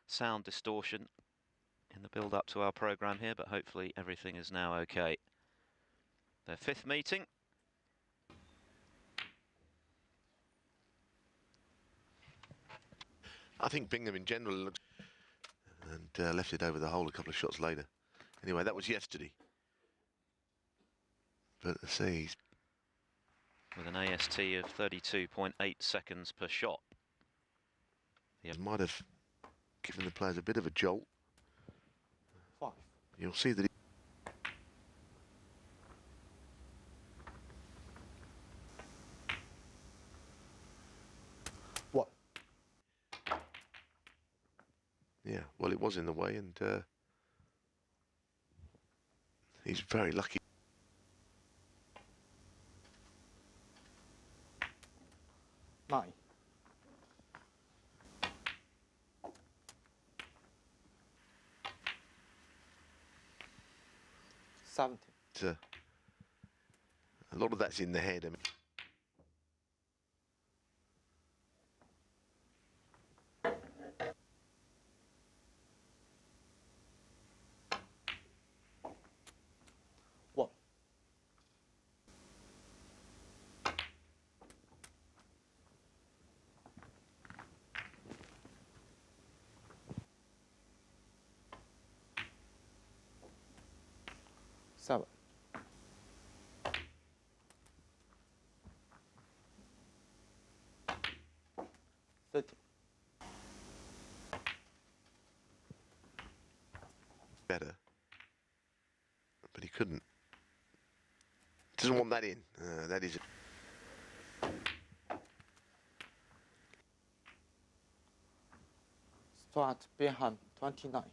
sound distortion in the build-up to our programme here, but hopefully everything is now okay. Their fifth meeting. I think Bingham in general looked and left it over the hole a couple of shots later. Anyway, that was yesterday. But let's see, with an AST of 32.8 seconds per shot. He might have given the players a bit of a jolt. 5. You'll see that. What? Yeah, well, it was in the way, and he's very lucky. Nine. 17. A lot of that's in the head. I mean, What? Seven. 30. better, but he couldn't. Doesn't want that in. That is. Stuart Bingham, 29.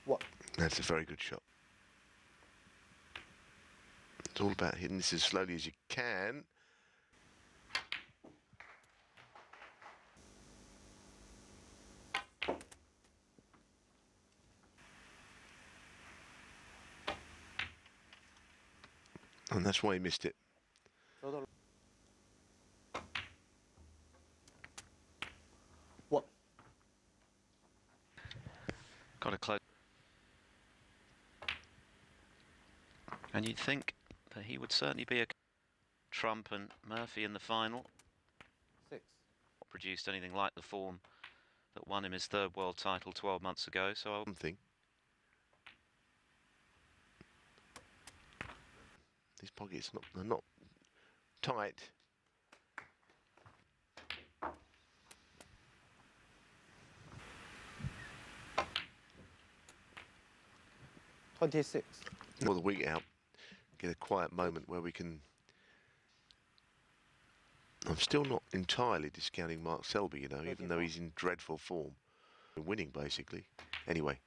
What? That's a very good shot. It's all about hitting this as slowly as you can. And that's why he missed it. What? Got a close. And you'd think that he would certainly be a Trump and Murphy in the final. 6. Produced anything like the form that won him his third world title 12 months ago. So Something. These pockets are not tight. $26. Well, the week out, get a quiet moment where we can. I'm still not entirely discounting Mark Selby, you know, even though he's in dreadful form. Winning, basically. Anyway,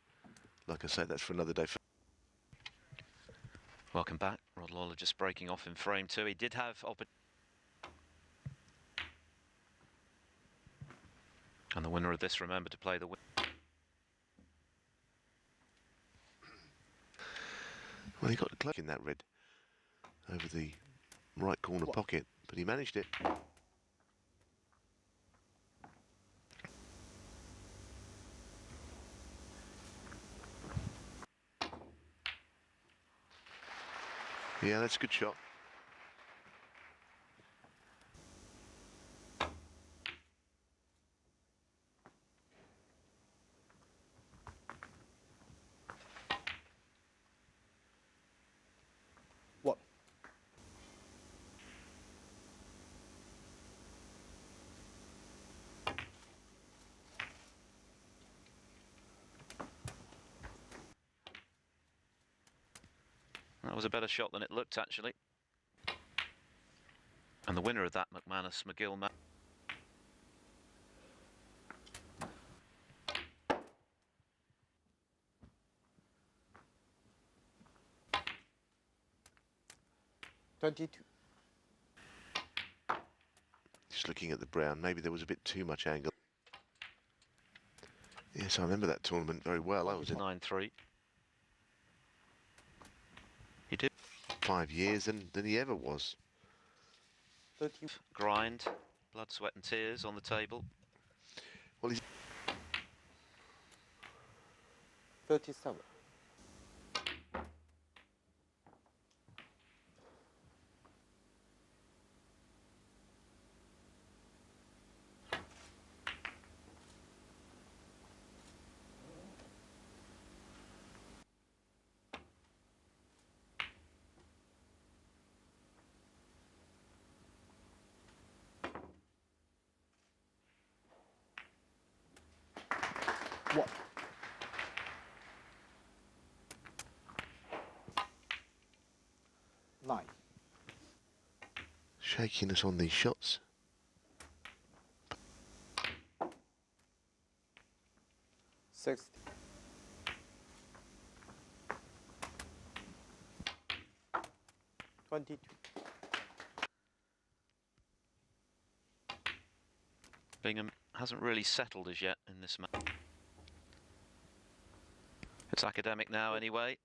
like I say, that's for another day. welcome back. Rod Lawler just breaking off in frame 2. He did have and the winner of this, remember to play the win. Well, he got a cloak in that red over the right corner pocket, but he managed it. Yeah, that's a good shot. What? That was a better shot than it looked, actually. And the winner of that, McManus-McGill. $22. Just looking at the brown, maybe there was a bit too much angle. Yes, I remember that tournament very well. I was in 9-3. He did. 5 years than he ever was. 30, Grind, blood, sweat and tears on the table. Well, he's 37. What? Nine. shakiness on these shots. 60. $22. Bingham hasn't really settled as yet in this match. It's academic now anyway.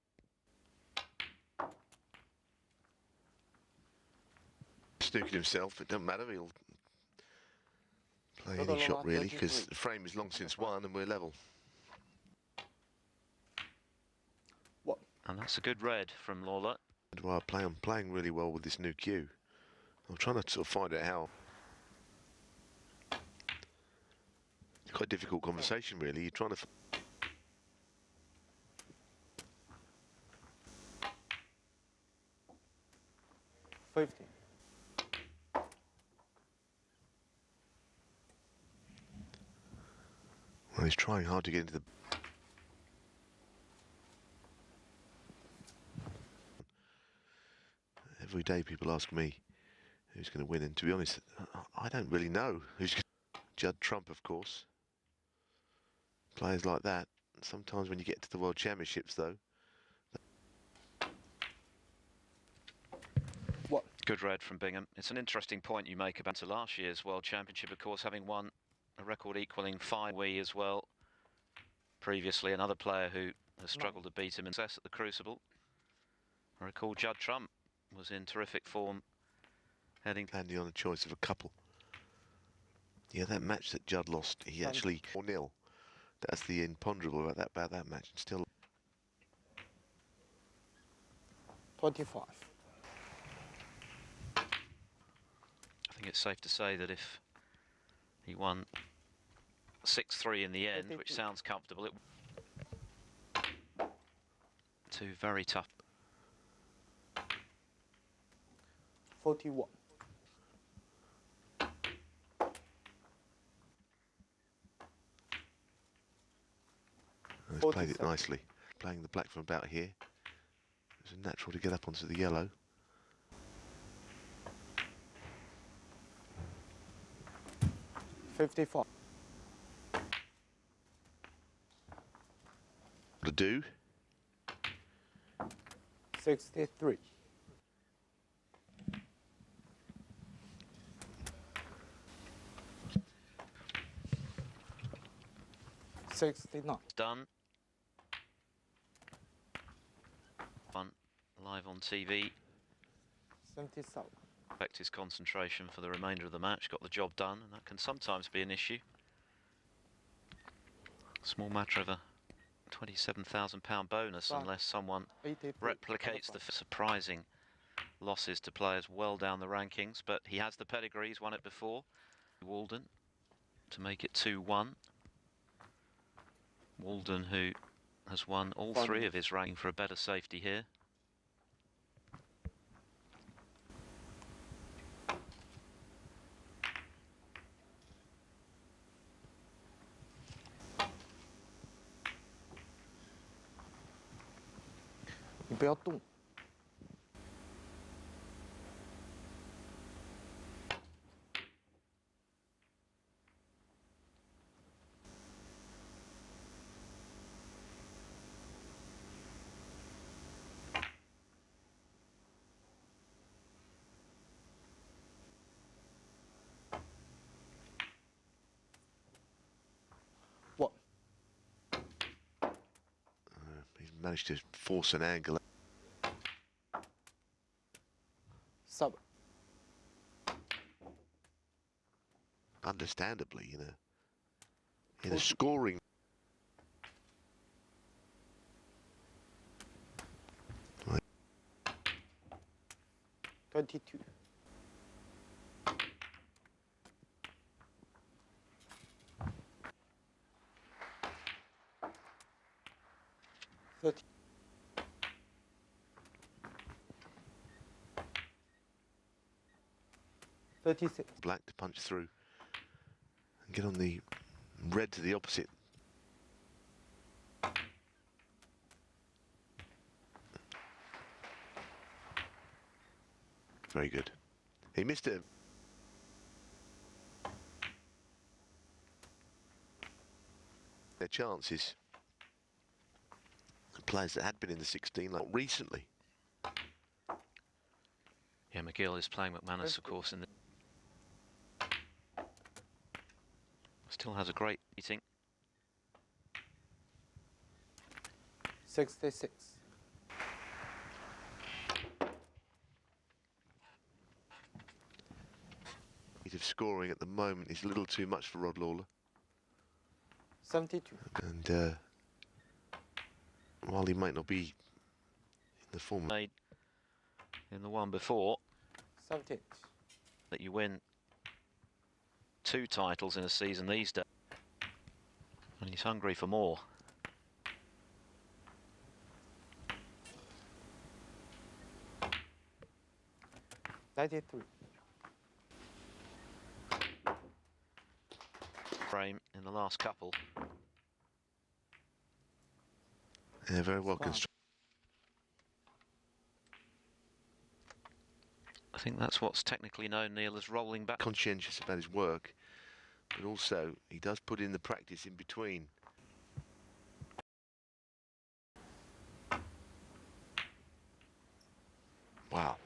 Snooking himself, it doesn't matter, he'll play any shot really, because the frame is long since won and we're level. What? And that's a good red from Lawler. Do I play? I'm playing really well with this new cue. I'm trying to sort of find out how. It's quite a difficult conversation really. You're trying to. 50. Well, he's trying hard to get into the. Every day people ask me who's going to win, and to be honest, I don't really know who's going to. Judd Trump, of course. Players like that. Sometimes when you get to the World Championships, though. What? Good red from Bingham. It's an interesting point you make about last year's World Championship, of course, having won a record equalling 5 Wii as well. Previously, another player who has struggled to beat him in success at the Crucible. I recall Judd Trump was in terrific form, heading Landing on a choice of a couple. Yeah, that match that Judd lost, he actually 4-0. That's the imponderable about that match. And still 25. I think it's safe to say that if he won 6-3 in the end, which sounds comfortable, it 2 very tough. 41. he's played it nicely. Playing the black from about here. It's natural to get up onto the yellow. $54. To do. 63. $69. Done. Fun, live on TV. 77. Affect his concentration for the remainder of the match. Got the job done, and that can sometimes be an issue. Small matter of a £27,000 bonus unless someone 83. replicates the surprising losses to players well down the rankings, but he has the pedigree, he's won it before. Walden to make it 2-1. Walden, who has won all 3 of his ranking for a better safety here.你不要动。What? He's managed to force an angle. 7. Understandably, in a scoring. 22. 30. 36. Black to punch through and get on the red to the opposite. Very good. He missed it. Their chances. The players that had been in the 16 like recently. Yeah, McGill is playing McManus, of course, in the... Still has a great beating. 66. Of scoring at the moment is a little too much for Rod Lawler. 72. And while he might not be in the form Made in the one before, 78. that you win 2 titles in a season these days. And he's hungry for more. $93. Frame in the last couple. yeah, very well Wow. constructed. I think that's what's technically known, Neil, as rolling back. Conscientious about his work, but also he does put in the practice in between. Wow.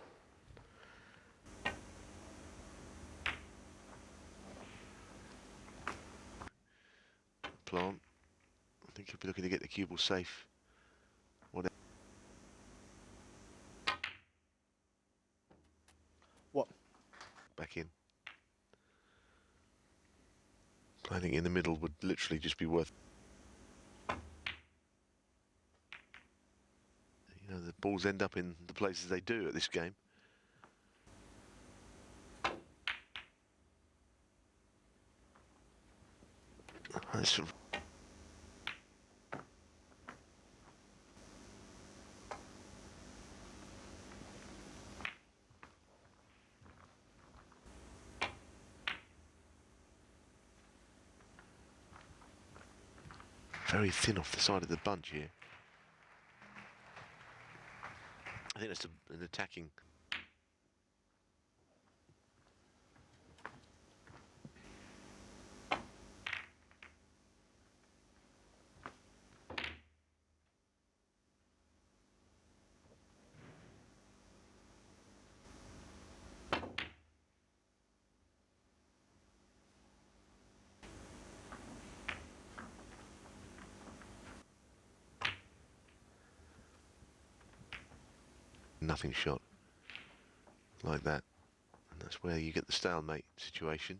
Plant. I think he'll be looking to get the cue ball safe. Whatever. What? Back in. Playing in the middle would literally just be worth. The balls end up in the places they do at this game. That's very thin off the side of the bunch here. I think that's an attacking. Nothing shot like that, and that's where you get the stalemate situation.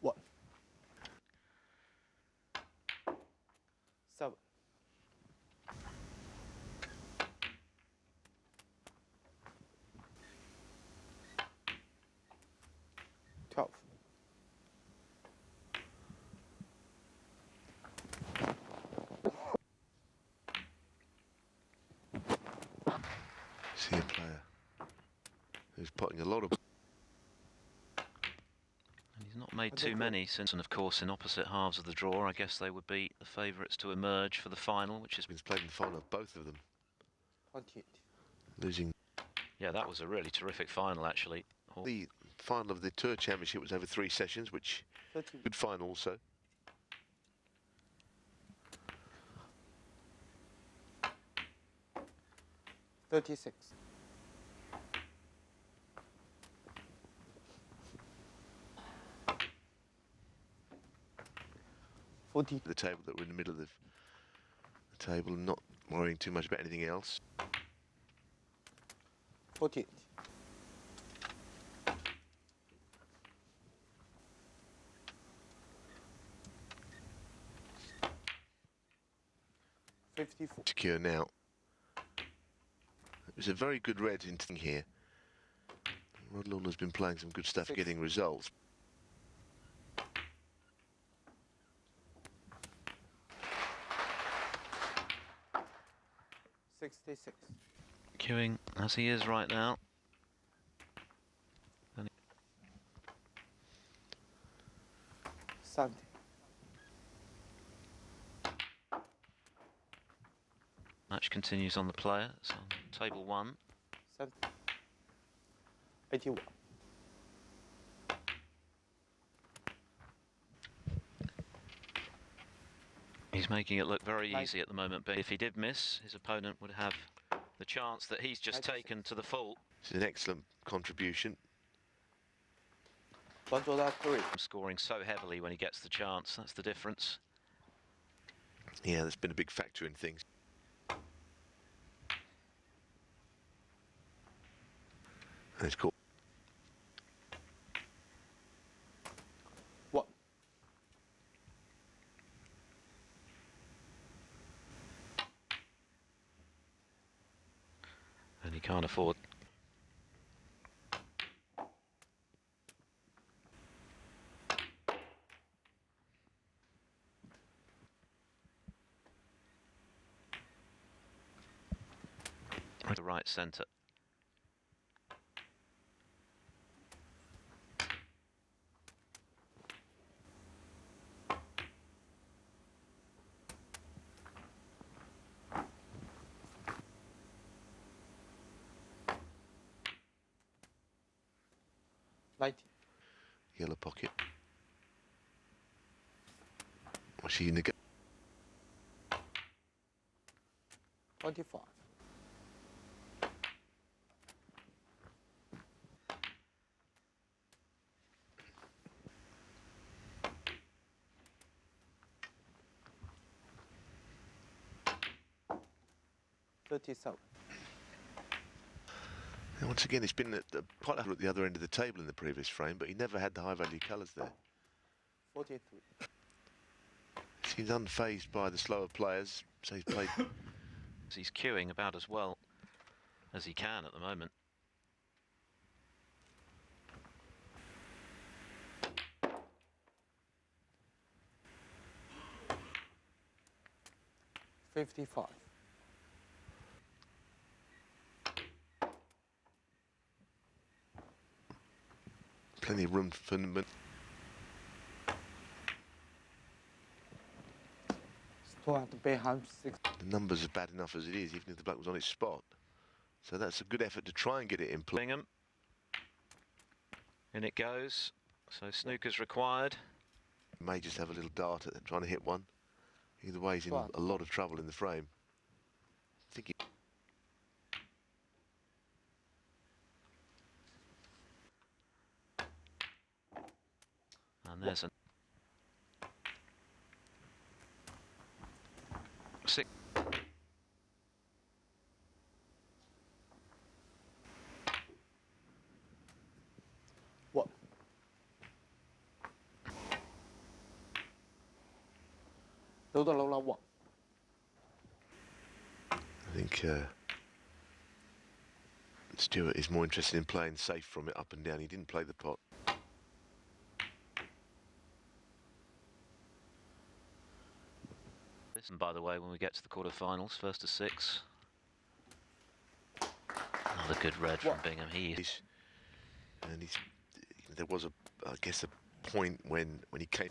What? 7. 12. See a player who's putting a lot of. And he's not made too many since, and of course in opposite halves of the draw, I guess they would be the favourites to emerge for the final, which has been... He's played in the final of both of them. 28. Losing. Yeah, that was a really terrific final, actually. The final of the Tour Championship was over 3 sessions, which 30. good final also. 36. 40. The table that we're in the middle of the table, not worrying too much about anything else. 48. 54. Secure now. It was a very good red in here. Rod Lawler's been playing some good stuff, 6. getting results. $66. Queuing as he is right now. $70. Match continues on the player. It's on table 1. 81. He's making it look very Nice. easy at the moment, but if he did miss, his opponent would have the chance that he's just 96. taken to the full. It's an excellent contribution. $103. Scoring so heavily when he gets the chance, that's the difference. Yeah, there's been a big factor in things. And it's caught. What? And he can't afford. The right centre. $90. Yellow pocket. Was she in the 25. $37. And once again, it's been quite at the other end of the table in the previous frame, but he never had the high-value colours there. 43. Seems unfazed by the slower players, so he's played. He's queuing about as well as he can at the moment. $55. Plenty of room for them, but Stuart Bingham. 6. the numbers are bad enough as it is, even if the black was on its spot. So that's a good effort to try and get it in play. Bingham. In it goes. So snooker's required. May just have a little dart at it, trying to hit one. Either way, he's in a lot of trouble in the frame. I think And there's a 6. What? $1. What? I think Stuart is more interested in playing safe from it up and down. He didn't play the pot. And by the way, when we get to the quarterfinals, first to 6. Another good red from Bingham. There was I guess a point when he came.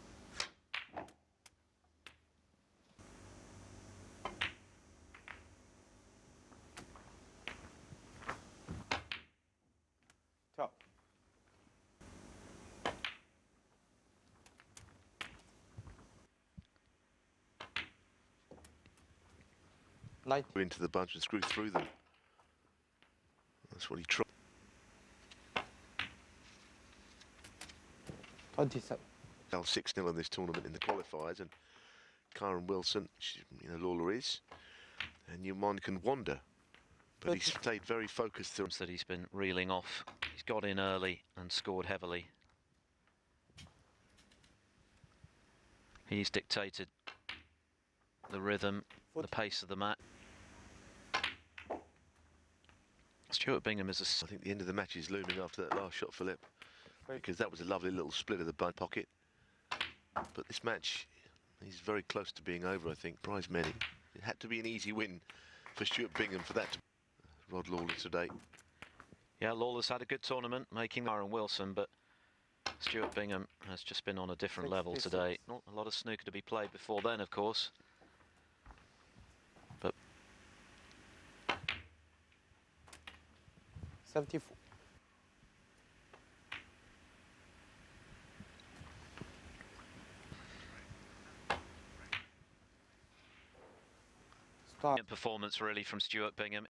Top. $90. Into the bunch and screw through them. That's what he tried. 27. 6-0 in this tournament in the qualifiers, and Kyron Wilson, you know, Lawler is, and your mind can wander. But he's stayed very focused through. That he's been reeling off. He's got in early and scored heavily. He's dictated the rhythm, the pace of the match. Stuart Bingham is I think the end of the match is looming after that last shot, Philip, because that was a lovely little split of the bun pocket. But this match, he's very close to being over, I think. Prize many. It had to be an easy win for Stuart Bingham for that to Rod Lawler today. Yeah, Lawler's had a good tournament, making Kyron Wilson, but Stuart Bingham has just been on a different level today. Not a lot of snooker to be played before then, of course. But 74. Start. performance really from Stuart Bingham.